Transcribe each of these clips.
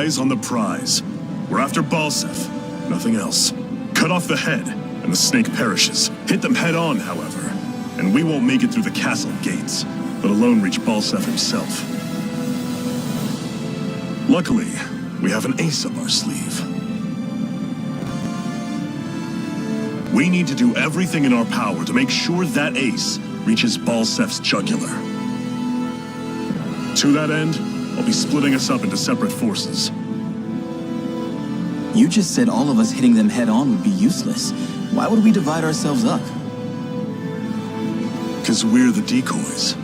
Eyes on the prize. We're after Balsef, nothing else. Cut off the head, and the snake perishes. Hit them head on, however, and we won't make it through the castle gates, let alone reach Balsef himself. Luckily, we have an ace up our sleeve. We need to do everything in our power to make sure that ace reaches Balsef's jugular. To that end, I'll be splitting us up into separate forces. You just said all of us hitting them head-on would be useless. Why would we divide ourselves up? Because we're the decoys.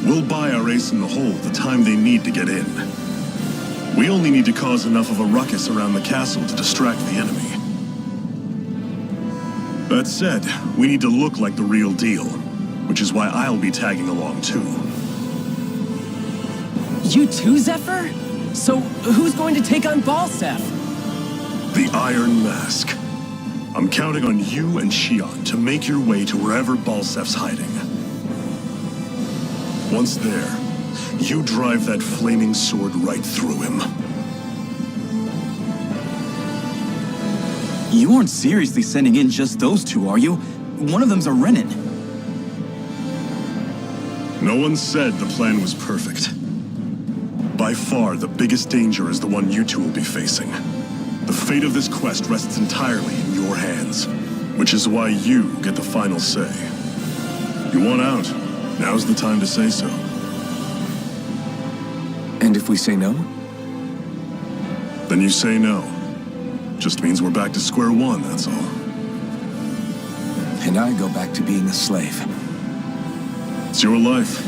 We'll buy our ace in the hole the time they need to get in. We only need to cause enough of a ruckus around the castle to distract the enemy. That said, we need to look like the real deal, which is why I'll be tagging along too. You too, Zephyr? So, who's going to take on Balsef? The Iron Mask. I'm counting on you and Shion to make your way to wherever Balsef's hiding. Once there, you drive that flaming sword right through him. You aren't seriously sending in just those two, are you? One of them's a Renin. No one said the plan was perfect. By far, the biggest danger is the one you two will be facing. The fate of this quest rests entirely in your hands, which is why you get the final say. You want out, now's the time to say so. And if we say no? Then you say no. Just means we're back to square one, that's all. And I go back to being a slave. It's your life.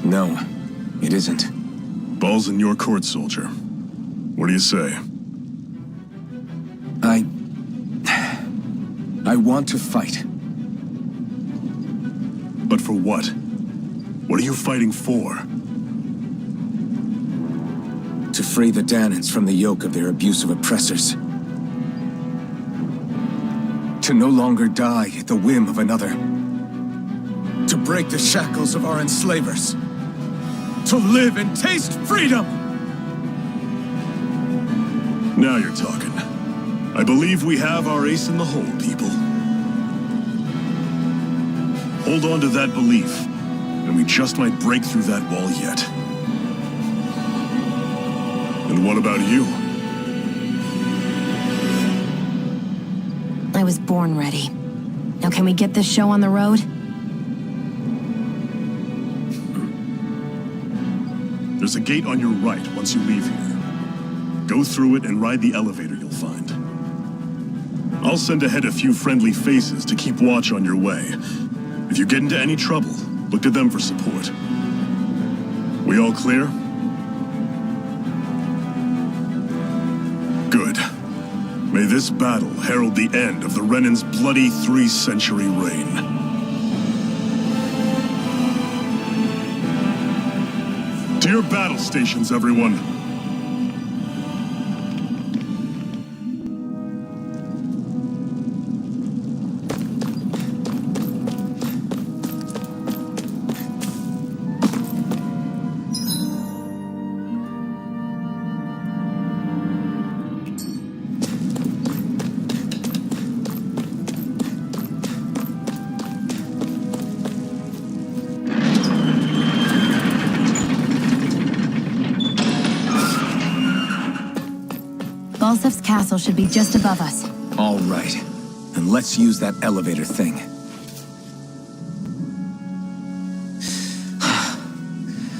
No, it isn't. Ball's in your court, soldier. What do you say? I want to fight. But for what? What are you fighting for? To free the Danans from the yoke of their abusive oppressors. To no longer die at the whim of another. To break the shackles of our enslavers. To live and taste freedom! Now you're talking. I believe we have our ace in the hole, people. Hold on to that belief, and we just might break through that wall yet. And what about you? I was born ready. Now can we get this show on the road? There's a gate on your right once you leave here. Go through it and ride the elevator you'll find. I'll send ahead a few friendly faces to keep watch on your way. If you get into any trouble, look to them for support. We all clear? Good. May this battle herald the end of the Renan's bloody 3-century reign. To your battle stations, everyone. Balsef's castle should be just above us. All right. And let's use that elevator thing.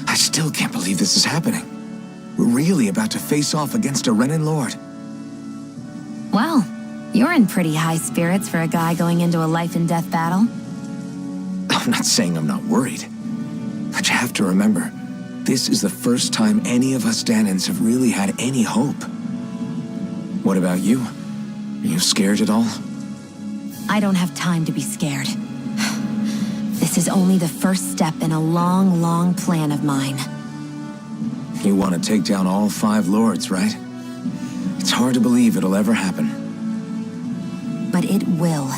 I still can't believe this is happening. We're really about to face off against a Renin Lord. Well, you're in pretty high spirits for a guy going into a life-and-death battle. I'm not saying I'm not worried. But you have to remember, this is the first time any of us Danans have really had any hope. What about you? Are you scared at all? I don't have time to be scared. This is only the first step in a long, long plan of mine. You want to take down all 5 lords, right? It's hard to believe it'll ever happen. But it will.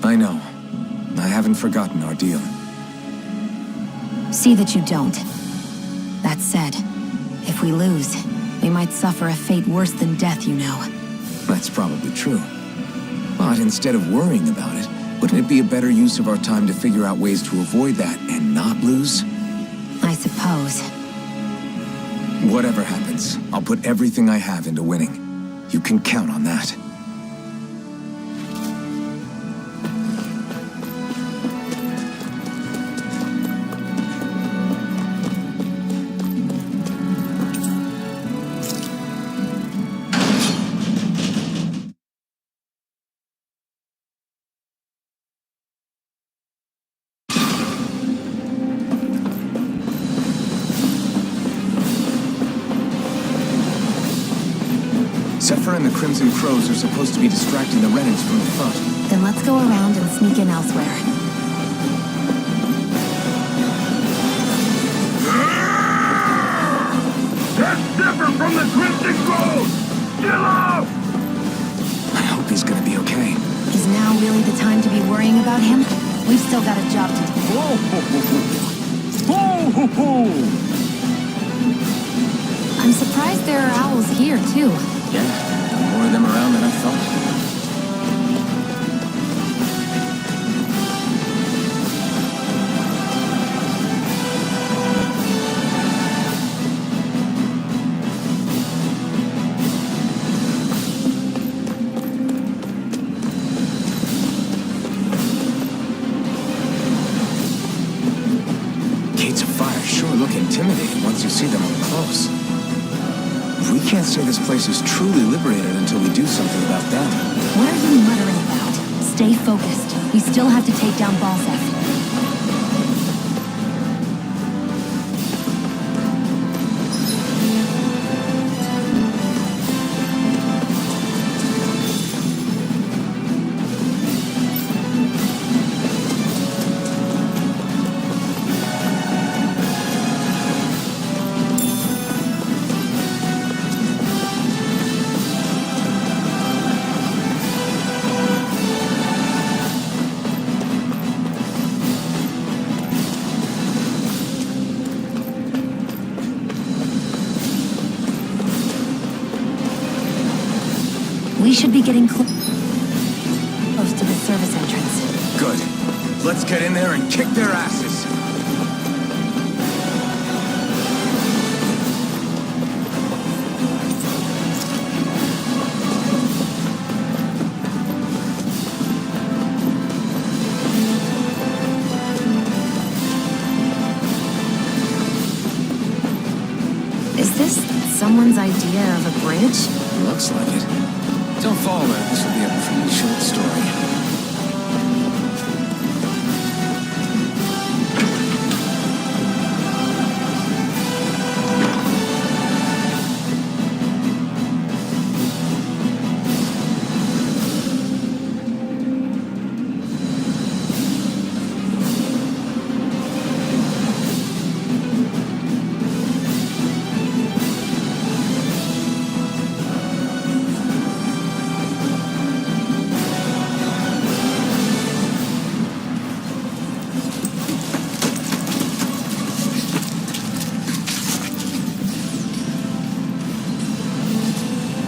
I know. I haven't forgotten our deal. See that you don't. That said, if If we lose, we might suffer a fate worse than death, you know. That's probably true. But instead of worrying about it, wouldn't it be a better use of our time to figure out ways to avoid that and not lose? I suppose. Whatever happens, I'll put everything I have into winning. You can count on that. Zephyr and the Crimson Crows are supposed to be distracting the Renans from the front. Then let's go around and sneak in elsewhere. That's Zephyr from the Crimson Crows! Chill out! I hope he's gonna be okay. Is now really the time to be worrying about him? We've still got a job to do. I'm surprised there are owls here, too. Yeah, more of them around than I thought. Gates of fire sure look intimidating once you see them up close. We can't say this place is truly liberated until we do something about them. What are you muttering about? Stay focused. We still have to take down Balsef. We should be getting close to the service entrance. Good. Let's get in there and kick their asses. Is this someone's idea of a bridge? Looks like it. Don't follow it. This will be a pretty short story.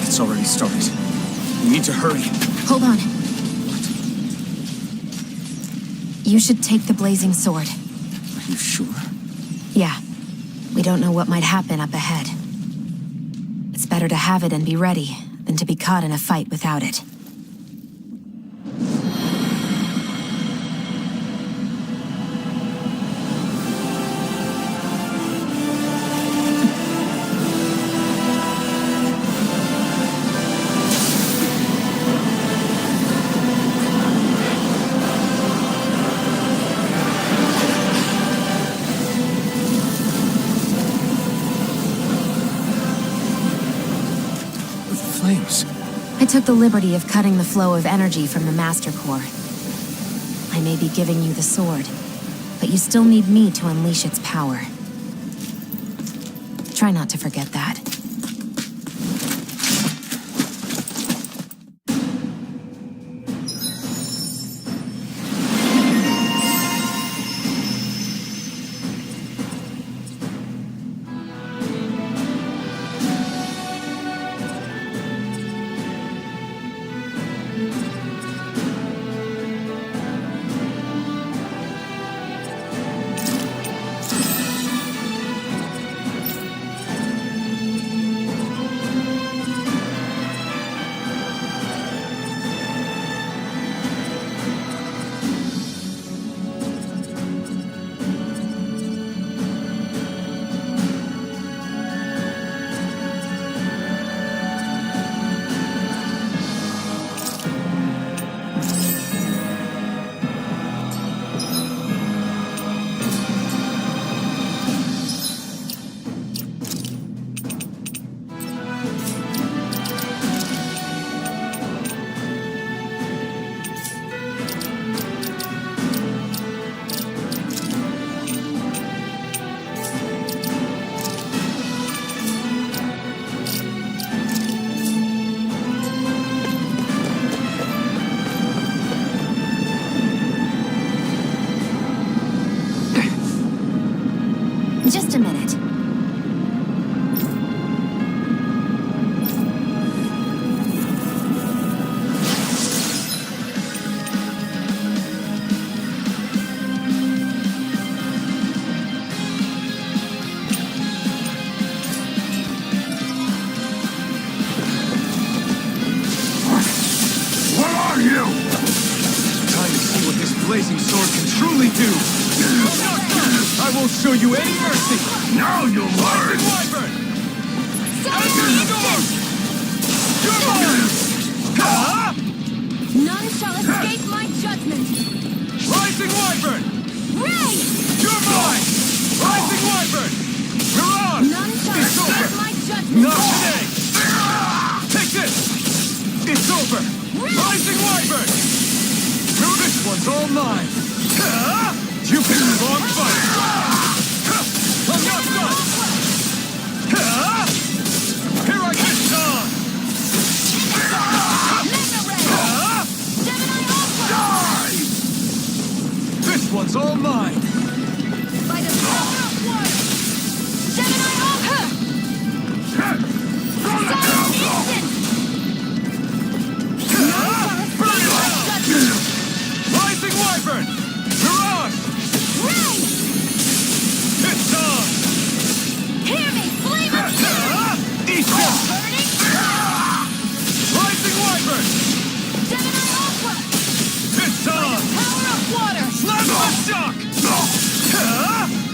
It's already started. We need to hurry. Hold on. You should take the blazing sword. Are you sure? Yeah. We don't know what might happen up ahead. It's better to have it and be ready than to be caught in a fight without it. Flames. I took the liberty of cutting the flow of energy from the Master Core. I may be giving you the sword, but you still need me to unleash its power. Try not to forget that. truly do. I won't show you any mercy. Now you'll learn! Wyvern! You're None shall escape my judgment. Rising Wyvern! Ray! You're mine! Rising Wyvern! Mirage! None shall It's escape over! my judgment. Not today! Take this! It's over! Rising Wyvern! This one's all mine! You picked the wrong fight! I'm not done! Here I get on! This one's all mine! By the power of water! Gemini Alpha! Silent instant! Burn it out! Rising Wyvern! Mirage! Ray! It's on! Hear me! Flame of fury! Eat this! Burning! Rising Wyvern! Gemini Alpha! It's on! Power of water! Slam the shock!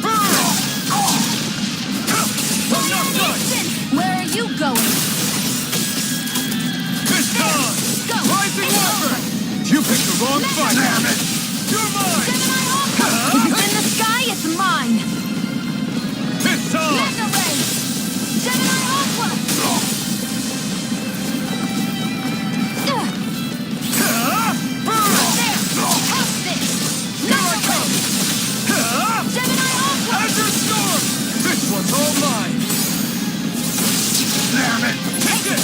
Burn! I'm not done! Instant! Where are you going? It's on! Go! Rising It's Wyvern! You picked the wrong fight! Damn it! You're mine! Gemini Alpha! If it's in the sky, it's mine! It's on! Mega Ray! Gemini Alpha! Burn! There! Have this! Mega Ray! Gemini Alpha! Azure Storm! This one's all mine! Damn it! Take it!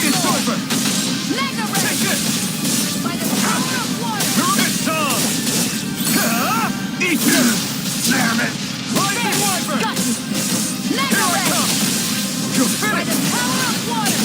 It's over! Mega Ray! Take it! By the power of water! It's on! Eat this! Damn it! Rising Wyvern! Got you! Mega Here I Ray! come! You're By the finished! power of water!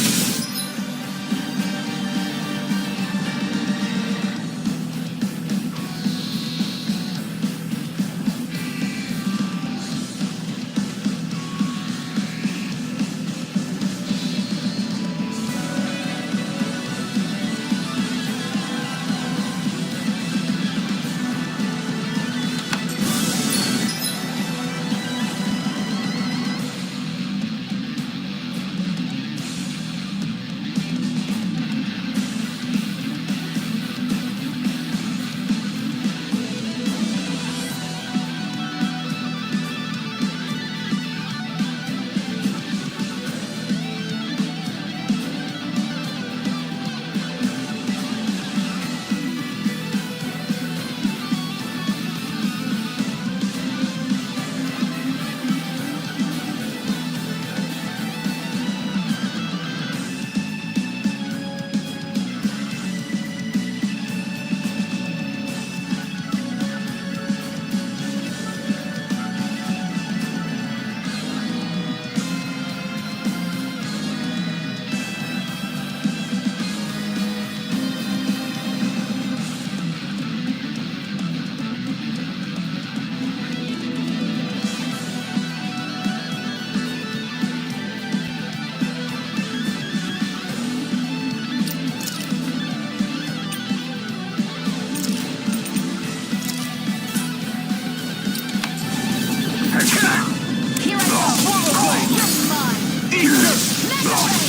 Here I go! Swallow Blade! You're mine! Eat this! Mega Ray!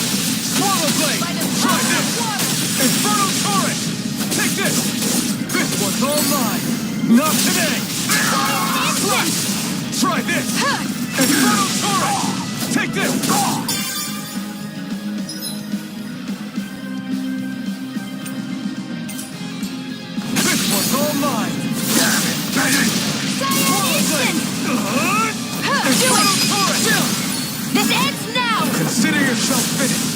Swallow Blade! By the Try power this! of water! Inferno Torrent! Take this! This one's all mine! Not today! Instant! Try this! Inferno Torrent! Take this! This one's all mine! Damn it! Instant! Do Inferno it! Torrent! This ends now! Consider yourself finished!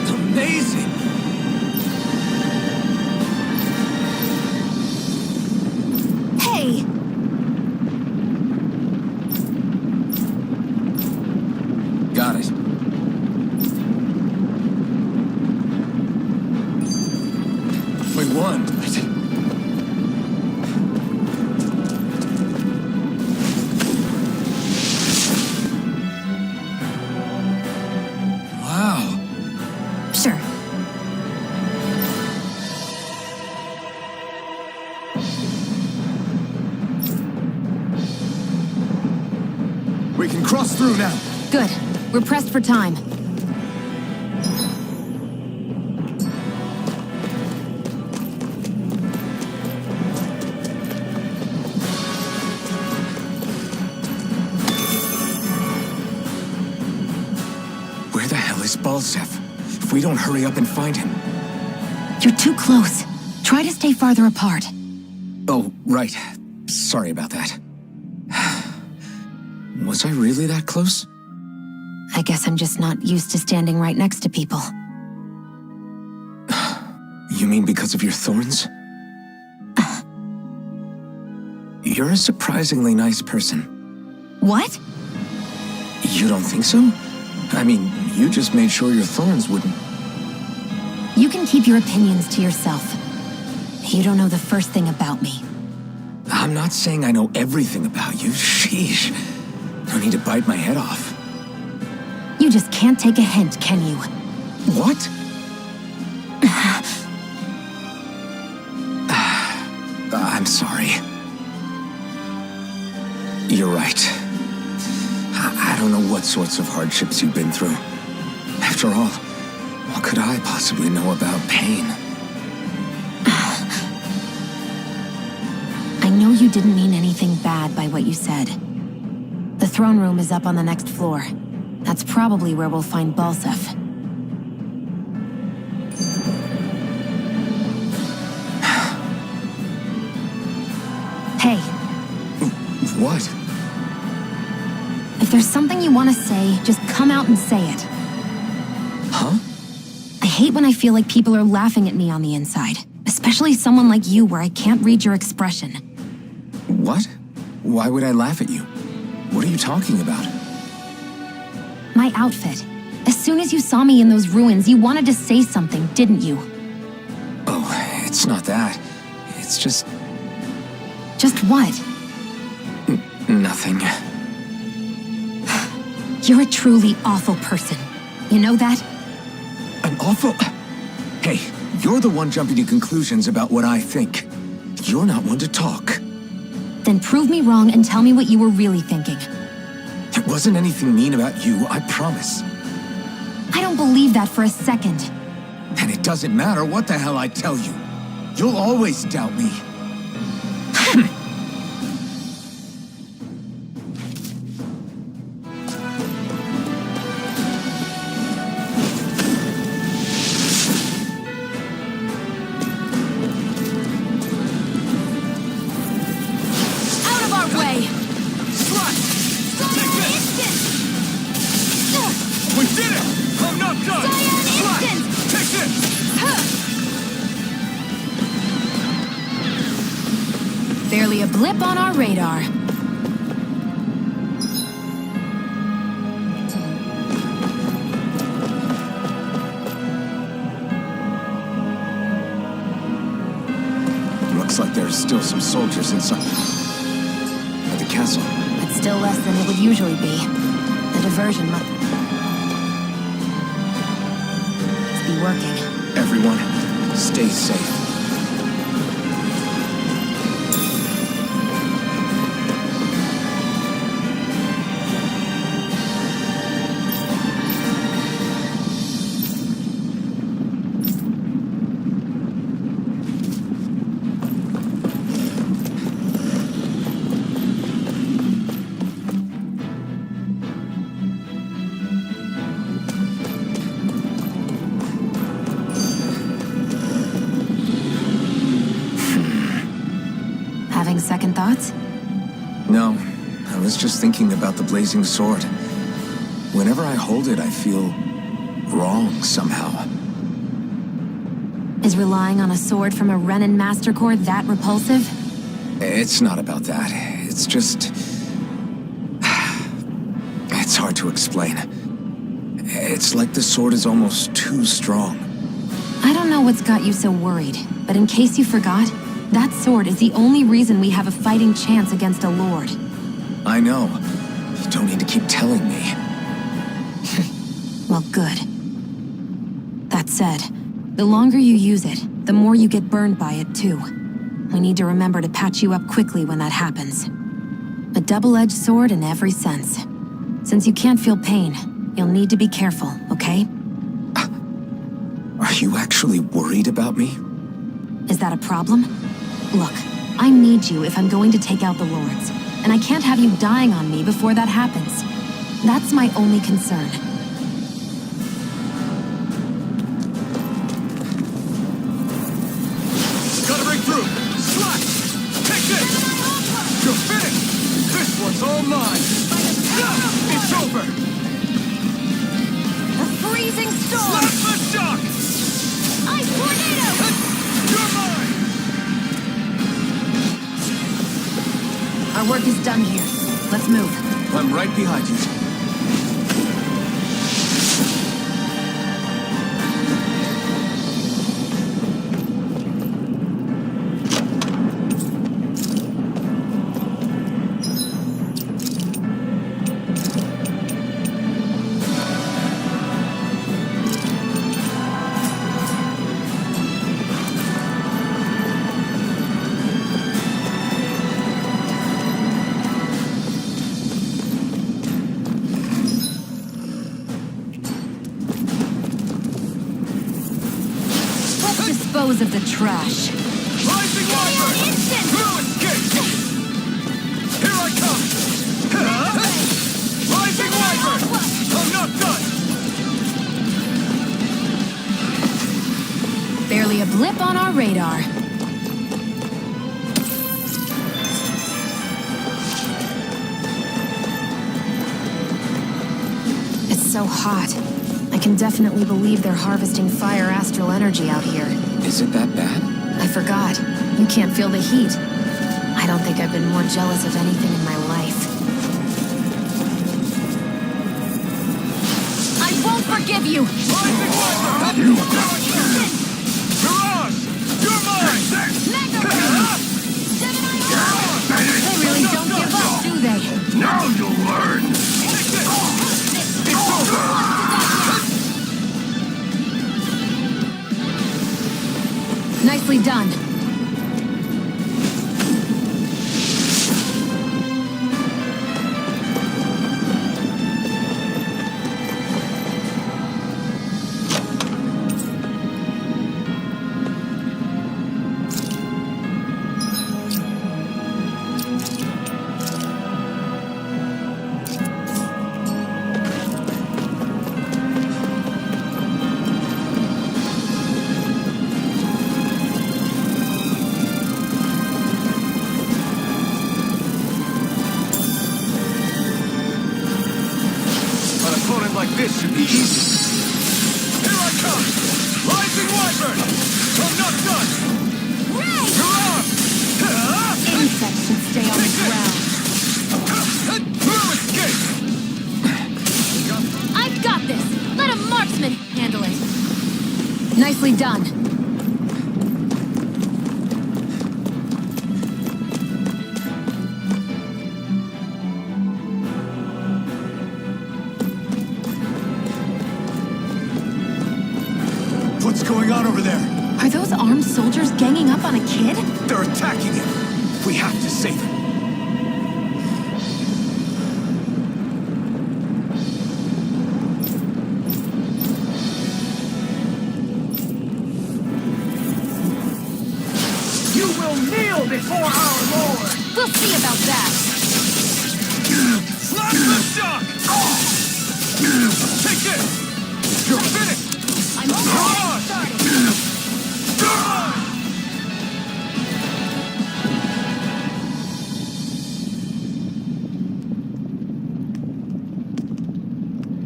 Amazing! Hey! Got it. We won. can cross through now. Good. We're pressed for time. Where the hell is Balsef? If we don't hurry up and find him... You're too close. Try to stay farther apart. Oh, right. Sorry about that. Was I really that close? I guess I'm just not used to standing right next to people. You mean because of your thorns? You're a surprisingly nice person. What? You don't think so? I mean, you just made sure your thorns wouldn't... You can keep your opinions to yourself. You don't know the first thing about me. I'm not saying I know everything about you. Sheesh. No need to bite my head off. You just can't take a hint, can you? What? I'm sorry. You're right. I don't know what sorts of hardships you've been through. After all, what could I possibly know about pain? I know you didn't mean anything bad by what you said. The throne room is up on the next floor. That's probably where we'll find Balsef. Hey. What? If there's something you want to say, just come out and say it. Huh? I hate when I feel like people are laughing at me on the inside. Especially someone like you where I can't read your expression. What? Why would I laugh at you? What are you talking about? My outfit. As soon as you saw me in those ruins, you wanted to say something, didn't you? Oh, it's not that. It's just... Just what? Nothing. You're a truly awful person. You know that? I'm awful... Hey, you're the one jumping to conclusions about what I think. You're not one to talk. Then prove me wrong and tell me what you were really thinking. It wasn't anything mean about you, I promise. I don't believe that for a second. And it doesn't matter what the hell I tell you. You'll always doubt me. Out of our way! We did it! I'm not done! Slash! Take this! Barely a blip on our radar. Looks like there's still some soldiers inside at the castle. It's still less than it would usually be. The diversion must be working. Everyone, stay safe. Having second thoughts? No, I was just thinking about the blazing sword. Whenever I hold it, I feel wrong somehow. Is relying on a sword from a Renin Master Core that repulsive? It's not about that. It's just... It's hard to explain. It's like the sword is almost too strong. I don't know what's got you so worried, but in case you forgot, that sword is the only reason we have a fighting chance against a lord. I know. You don't need to keep telling me. Well, good. That said, the longer you use it, the more you get burned by it, too. We need to remember to patch you up quickly when that happens. A double-edged sword in every sense. Since you can't feel pain, you'll need to be careful, okay? Are you actually worried about me? Is that a problem? Look, I need you if I'm going to take out the Lords, and I can't have you dying on me before that happens. That's my only concern. Gotta break through! Slash! Take this! You're finished! This one's all mine! It's over! A freezing storm! Slap the shock! Ice tornado! You're mine! Our work is done here. Let's move. I'm right behind you. Dispose of the trash. Rising Wyvern! No escape! Here I come! Rising Wyvern! I'm not done! Barely a blip on our radar. It's so hot. I can definitely believe they're harvesting fire astral energy out here. Is it that bad? I forgot. You can't feel the heat. I don't think I've been more jealous of anything in my life. I won't forgive you! Rising Wyvern! You got Mirage! You're mine! They really don't give up, do they? Now you'll learn! Take this! It's over! Nicely done. Like this should be easy. Here I come! Rising Wyvern! I'm not done! Ray! Mirage! Insects should stay on the ground. No escape! I've got this! Let a marksman handle it! Nicely done. What's going on over there? Are those armed soldiers ganging up on a kid? They're attacking him! We have to save him! You will kneel before our Lord! We'll see about that. Slap the shock! Take this! You're finished! I'm already started.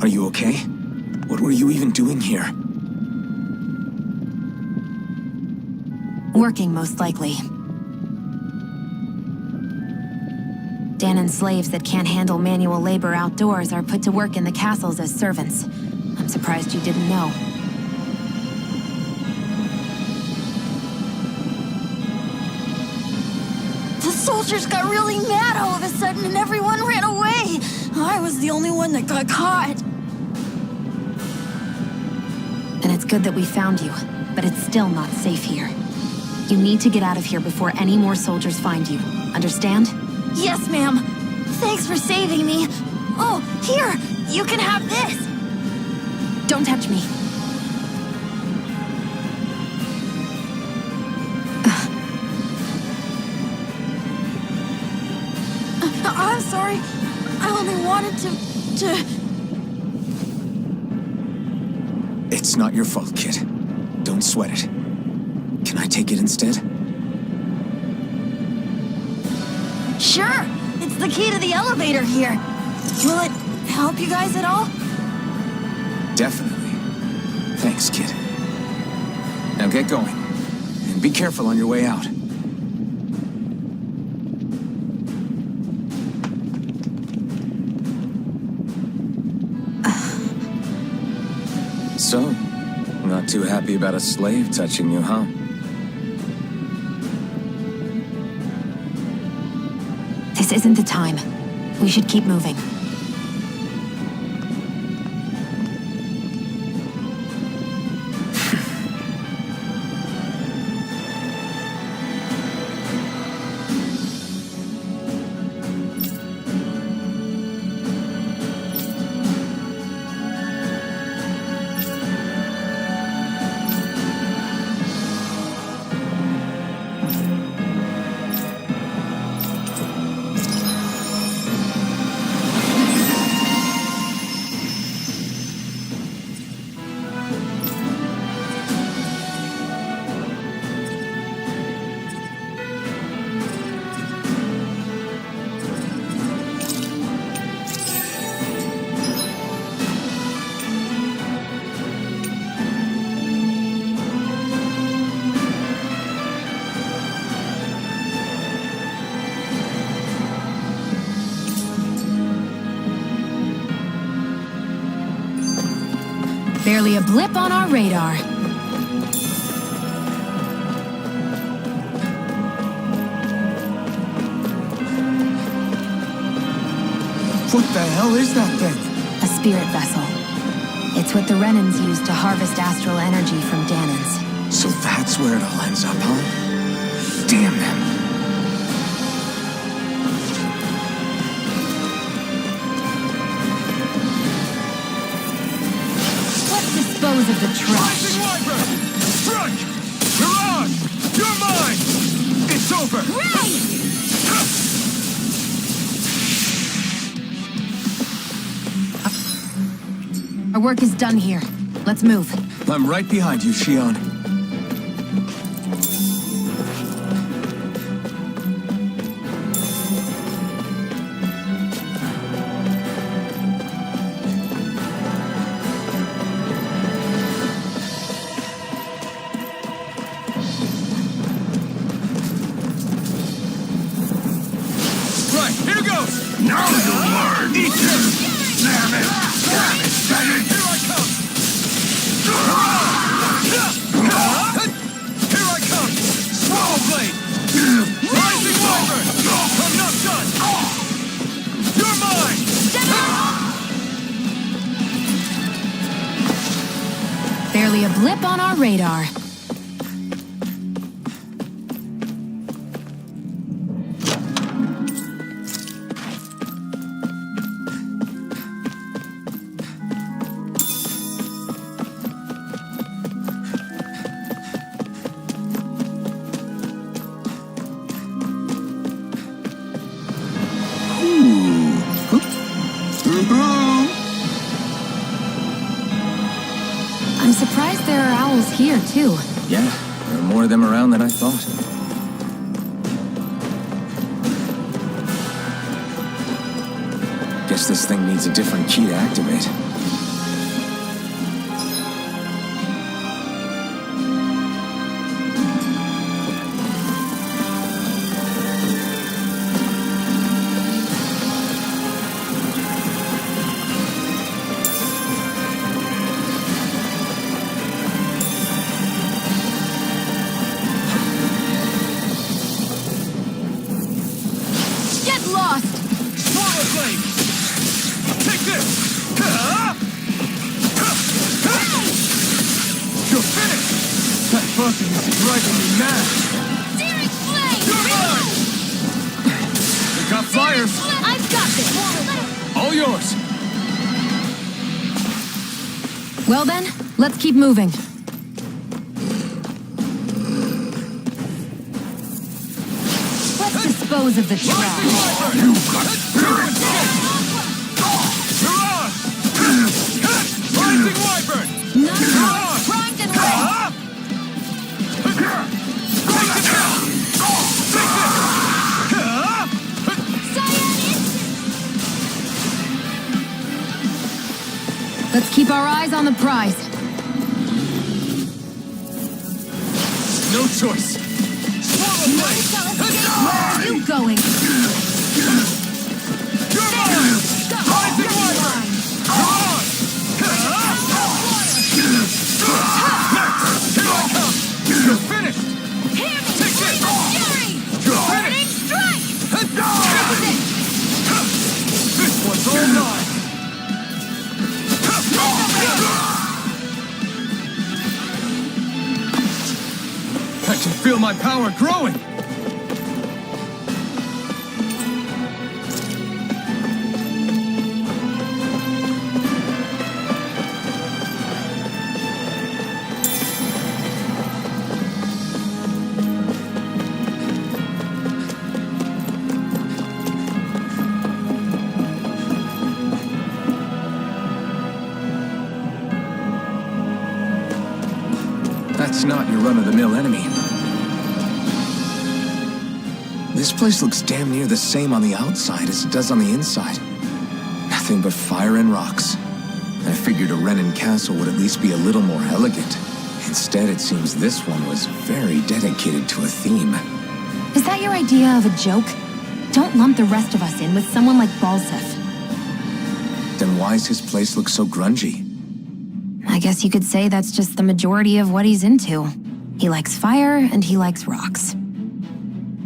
Are you okay? What were you even doing here? Working, most likely. Danon slaves that can't handle manual labor outdoors are put to work in the castles as servants. I'm surprised you didn't know. The soldiers got really mad all of a sudden and everyone ran away. I was the only one that got caught. And it's good that we found you, but it's still not safe here. You need to get out of here before any more soldiers find you. Understand? Yes, ma'am. Thanks for saving me. Oh, here! You can have this! Don't touch me. I'm sorry. I only wanted to... It's not your fault, kid. Don't sweat it. Can I take it instead? Sure! It's the key to the elevator here. Will it help you guys at all? Definitely. Thanks, kid. Now get going. And be careful on your way out. So, not too happy about a slave touching you, huh? This isn't the time. We should keep moving. Barely a blip on our radar. What the hell is that thing? A spirit vessel. It's what the Renans use to harvest astral energy from Danans. So that's where it all ends up, huh? Damn them. Let's dispose of the trash. Rising Wyvern! Strike! Mirage! You're mine! It's over! Our work is done here. Let's move. I'm right behind you, Shion. Right, here goes! Now you'll learn! Eat this! Damn it! Damn it! Damn it! Here I come! Here I come! Swallow blade! Rising Wyvern! I'm not done! You're mine! Barely a blip on our radar. I'm surprised there are owls here, too. Yeah, there are more of them around than I thought. Guess this thing needs a different key to activate. Get lost! Swallow blade! Take this! You're finished! That buzzing is driving me mad! Searing flame! You're mine! We got flyers! I've got this! All yours. Well then, let's keep moving. Let's dispose of the trash. You got spirit! Mirage! Rising Wyvern! Nice. Primed and ready. Let's keep our eyes on the prize. No choice. Swallow blade! Where are you going? You're mine! Rising Wyvern! Mirage! Max! Here I come! You're finished! Hear me. Take this! Fury. You're Burning finished! strike. This one's all mine! I can feel my power growing! That's not your run-of-the-mill enemy. This place looks damn near the same on the outside as it does on the inside. Nothing but fire and rocks. I figured a Renan castle would at least be a little more elegant. Instead, it seems this one was very dedicated to a theme. Is that your idea of a joke? Don't lump the rest of us in with someone like Balsef. Then why's his place look so grungy? I guess you could say that's just the majority of what he's into. He likes fire and he likes rocks.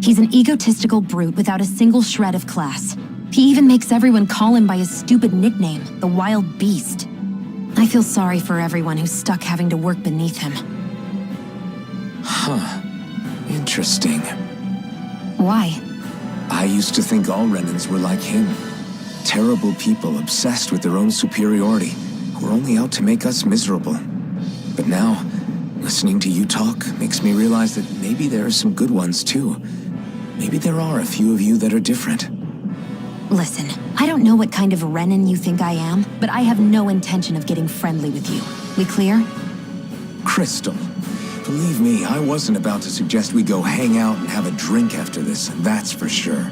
He's an egotistical brute without a single shred of class. He even makes everyone call him by his stupid nickname, the Wild Beast. I feel sorry for everyone who's stuck having to work beneath him. Huh. Interesting. Why? I used to think all Renans were like him. Terrible people obsessed with their own superiority, who are only out to make us miserable. But now, listening to you talk makes me realize that maybe there are some good ones too. Maybe there are a few of you that are different. Listen, I don't know what kind of Renan you think I am, but I have no intention of getting friendly with you. We clear? Crystal, believe me, I wasn't about to suggest we go hang out and have a drink after this, that's for sure.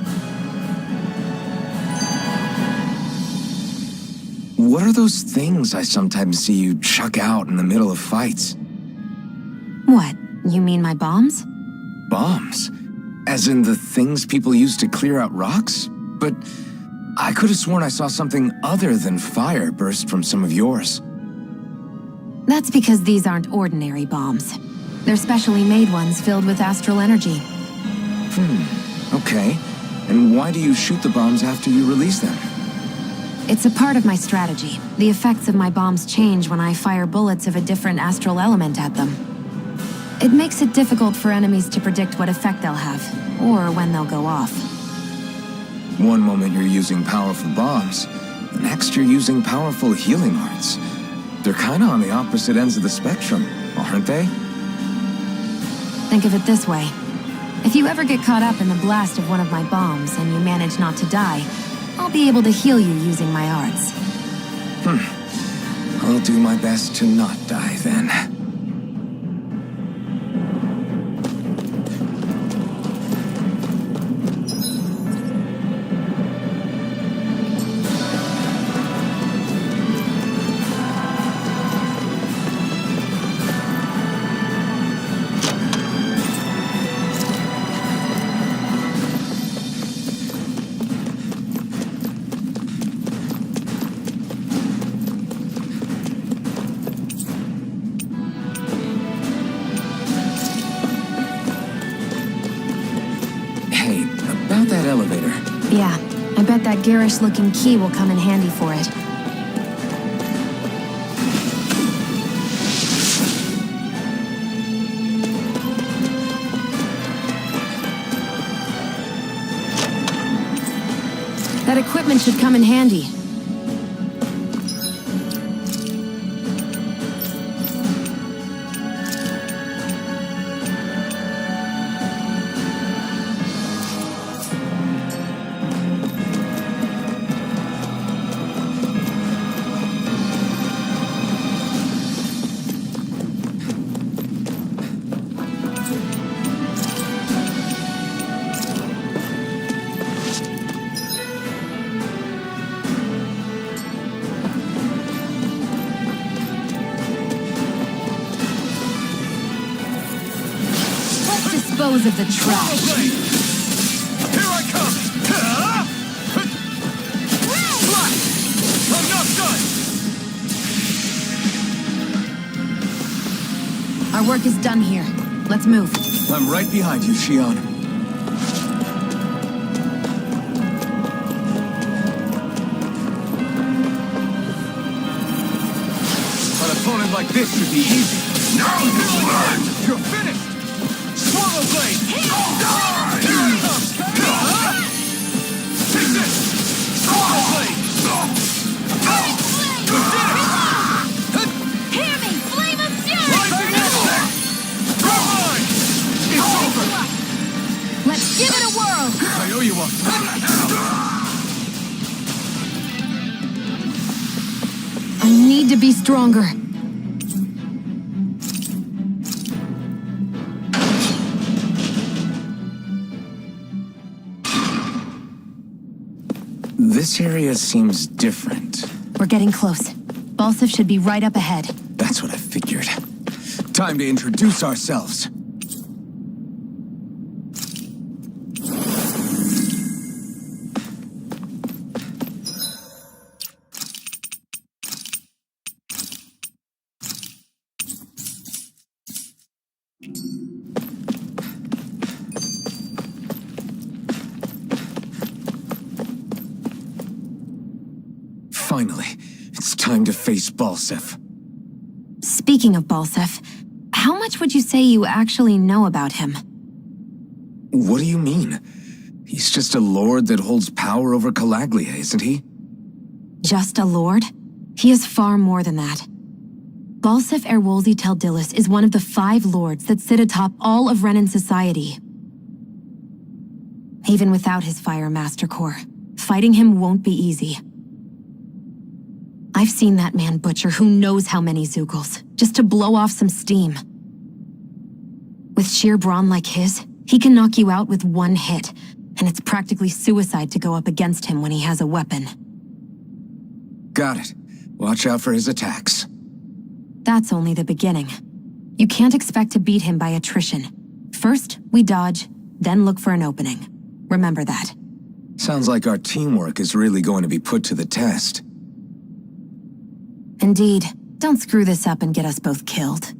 What are those things I sometimes see you chuck out in the middle of fights? What? You mean my bombs? Bombs? As in the things people use to clear out rocks? But I could have sworn I saw something other than fire burst from some of yours. That's because these aren't ordinary bombs. They're specially made ones filled with astral energy. Okay. And why do you shoot the bombs after you release them? It's a part of my strategy. The effects of my bombs change when I fire bullets of a different astral element at them. It makes it difficult for enemies to predict what effect they'll have, or when they'll go off. One moment you're using powerful bombs, the next you're using powerful healing arts. They're kinda on the opposite ends of the spectrum, aren't they? Think of it this way. If you ever get caught up in the blast of one of my bombs and you manage not to die, I'll be able to heal you using my arts. I'll do my best to not die then. Hey, about that elevator. Yeah, I bet that garish-looking key will come in handy for it. That equipment should come in handy. dispose of the trash. Blade! Here I come! Flash! I'm not done! Our work is done here. Let's move. I'm right behind you, Shion. An opponent like this should be easy. Now you learn! You're finished! Swallow Blade! Here it comes! Take this! Swallow Blade! You did it! Hear me! Flame of fury! Rising Warrior! You're mine! It's over! Let's give it a whirl. I owe you one. I need to be stronger. This area seems different. We're getting close. Balsif should be right up ahead. That's what I figured. Time to introduce ourselves. Finally, it's time to face Balsif. Speaking of Balsif, how much would you say you actually know about him? What do you mean? He's just a lord that holds power over Calaglia, isn't he? Just a lord? He is far more than that. Balsif Erwolzi Teldilis is one of the 5 lords that sit atop all of Renan society. Even without his Fire Master Core, fighting him won't be easy. I've seen that man butcher who knows how many Zeugles, just to blow off some steam. With sheer brawn like his, he can knock you out with one hit, and it's practically suicide to go up against him when he has a weapon. Got it. Watch out for his attacks. That's only the beginning. You can't expect to beat him by attrition. First, we dodge, then look for an opening. Remember that. Sounds like our teamwork is really going to be put to the test. Indeed. Don't screw this up and get us both killed.